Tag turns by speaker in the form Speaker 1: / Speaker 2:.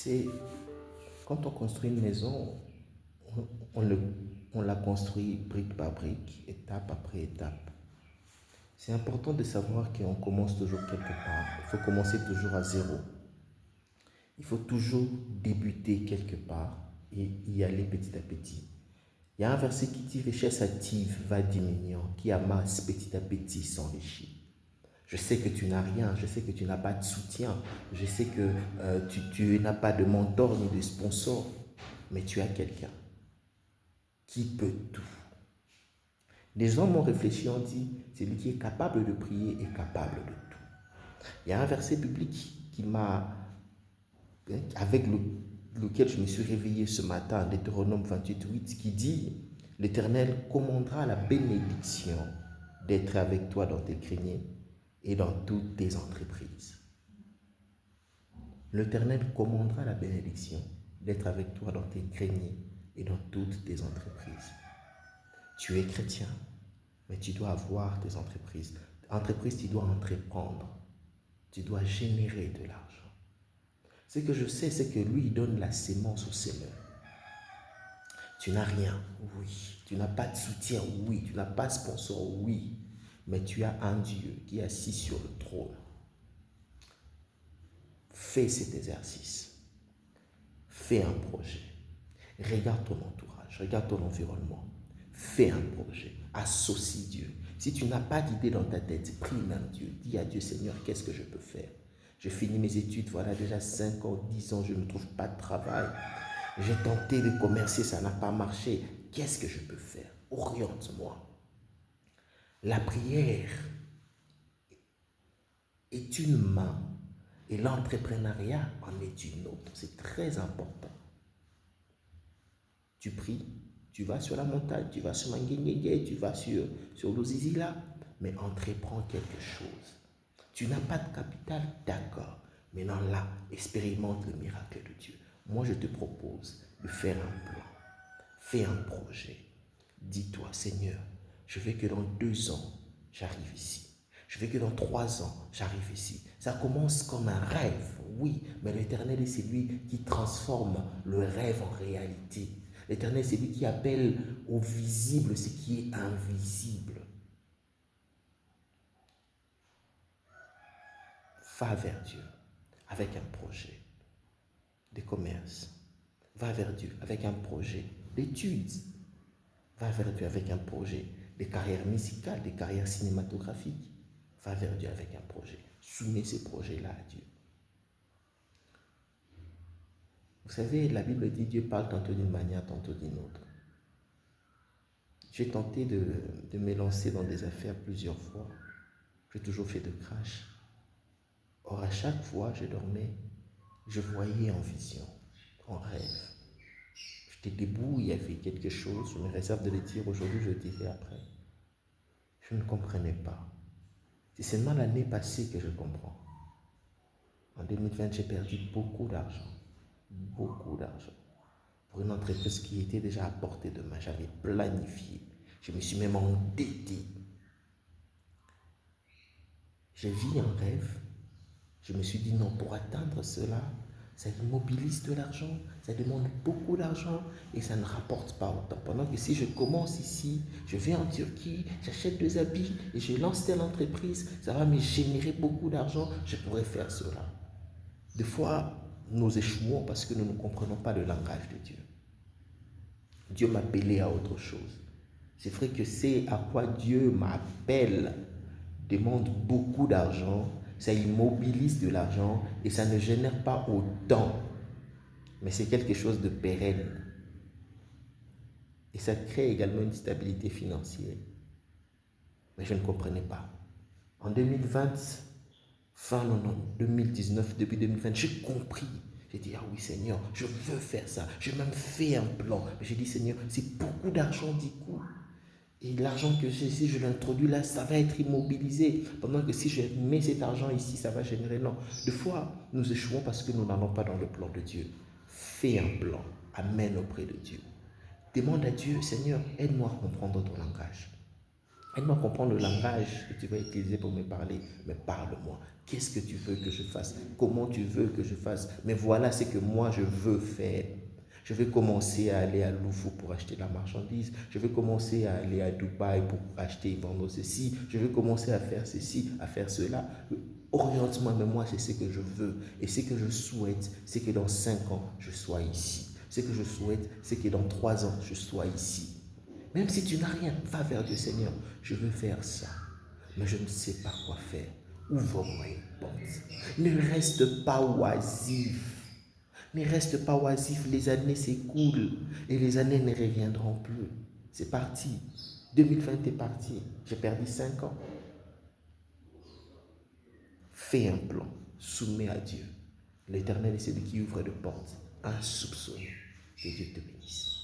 Speaker 1: C'est quand on construit une maison, on, le- on la construit brique par brique, étape après étape. C'est important de savoir qu'on commence toujours quelque part. Il faut commencer toujours à zéro. Il faut toujours débuter quelque part et y aller petit à petit. Il y a un verset qui dit richesse active va diminuant, qui amasse petit à petit s'enrichit. Je sais que tu n'as rien, je sais que tu n'as pas de soutien, je sais que tu n'as pas de mentor ni de sponsor, mais tu as quelqu'un qui peut tout. Les gens m'ont réfléchi, ont dit, celui qui est capable de prier est capable de tout. Il y a un verset biblique qui m'a, avec lequel je me suis réveillé ce matin, Deutéronome 28:8, qui dit, l'Éternel commandera la bénédiction d'être avec toi dans tes greniers et dans toutes tes entreprises. L'Éternel commandera la bénédiction d'être avec toi dans tes greniers et dans toutes tes entreprises. Tu es chrétien, mais tu dois avoir tes entreprises. Entreprise, tu dois entreprendre. Tu dois générer de l'argent. Ce que je sais, c'est que lui, il donne la sémence au semeur. Tu n'as rien, oui. Tu n'as pas de soutien, oui. Tu n'as pas de sponsor, oui. Mais tu as un Dieu qui est assis sur le trône. Fais cet exercice. Fais un projet. Regarde ton entourage, regarde ton environnement. Fais un projet. Associe Dieu. Si tu n'as pas d'idée dans ta tête, prie même Dieu. Dis à Dieu, Seigneur, qu'est-ce que je peux faire? J'ai fini mes études, voilà déjà 5 ans, 10 ans, je ne trouve pas de travail. J'ai tenté de commercer, ça n'a pas marché. Qu'est-ce que je peux faire? Oriente-moi. La prière est une main et l'entrepreneuriat en est une autre. C'est très important. Tu pries, tu vas sur la montagne, tu vas sur Manguégué, tu vas sur l'Ozizila, mais entreprends quelque chose. Tu n'as pas de capital, d'accord, mais non là, expérimente le miracle de Dieu. Moi, je te propose de faire un plan, fais un projet. Dis-toi, Seigneur, je veux que dans 2 ans, j'arrive ici. Je veux que dans 3 ans, j'arrive ici. Ça commence comme un rêve, oui, mais l'Éternel est celui qui transforme le rêve en réalité. L'Éternel, c'est lui qui appelle au visible ce qui est invisible. Va vers Dieu avec un projet de commerce. Va vers Dieu avec un projet d'études. Va vers Dieu avec un projet de carrière musicale, de carrière cinématographique. Va vers Dieu avec un projet. Soumets ces projets-là à Dieu. Vous savez, la Bible dit Dieu parle tantôt d'une manière, tantôt d'une autre. J'ai tenté de me lancer dans des affaires plusieurs fois. J'ai toujours fait de crash. Or, à chaque fois, je dormais, je voyais en vision, en rêve. J'étais debout, il y avait quelque chose, je me réserve de le dire aujourd'hui, je le dirai après. Je ne comprenais pas. C'est seulement l'année passée que je comprends. En 2020, j'ai perdu beaucoup d'argent. Beaucoup d'argent. Pour une entreprise qui était déjà à portée de main. J'avais planifié. Je me suis même endetté. J'ai vu un rêve. Je me suis dit non, pour atteindre cela, ça immobilise de l'argent, ça demande beaucoup d'argent et ça ne rapporte pas autant. Pendant que si je commence ici, je vais en Turquie, j'achète 2 habits et je lance telle entreprise, ça va me générer beaucoup d'argent, je pourrais faire cela. Des fois, nous échouons parce que nous ne comprenons pas le langage de Dieu. Dieu m'appelait à autre chose. C'est vrai que c'est à quoi Dieu m'appelle demande beaucoup d'argent, ça immobilise de l'argent et ça ne génère pas autant. Mais c'est quelque chose de pérenne. Et ça crée également une stabilité financière. Mais je ne comprenais pas. En 2020, fin 2019, début 2020, j'ai compris. J'ai dit, ah oui Seigneur, je veux faire ça. J'ai même fait un plan. Mais j'ai dit, Seigneur, c'est beaucoup d'argent du coup. Et l'argent que j'ai, si je l'introduis là, ça va être immobilisé. Pendant que si je mets cet argent ici, ça va générer. Non. Des fois, nous échouons parce que nous n'allons pas dans le plan de Dieu. Fais un plan. Amène auprès de Dieu. Demande à Dieu, Seigneur, aide-moi à comprendre ton langage. Aide-moi à comprendre le langage que tu vas utiliser pour me parler. Mais parle-moi. Qu'est-ce que tu veux que je fasse? Comment tu veux que je fasse? Mais voilà ce que moi je veux faire. Je vais commencer à aller à Loufou pour acheter la marchandise. Je vais commencer à aller à Dubaï pour acheter et vendre ceci. Je vais commencer à faire ceci, à faire cela. Oriente-moi, mais moi, c'est ce que je veux. Et ce que je souhaite, c'est que dans 5 ans, je sois ici. Ce que je souhaite, c'est que dans 3 ans, je sois ici. Même si tu n'as rien, va vers Dieu, Seigneur. Je veux faire ça, mais je ne sais pas quoi faire. Ouvre-moi une porte. Ne reste pas oisif. Ne reste pas oisif. Les années s'écoulent et les années ne reviendront plus. C'est parti. 2020 est parti. J'ai perdu 5 ans. Fais un plan. Soumets à Dieu. L'Éternel est celui qui ouvre des portes insoupçonnées. Que Dieu te bénisse.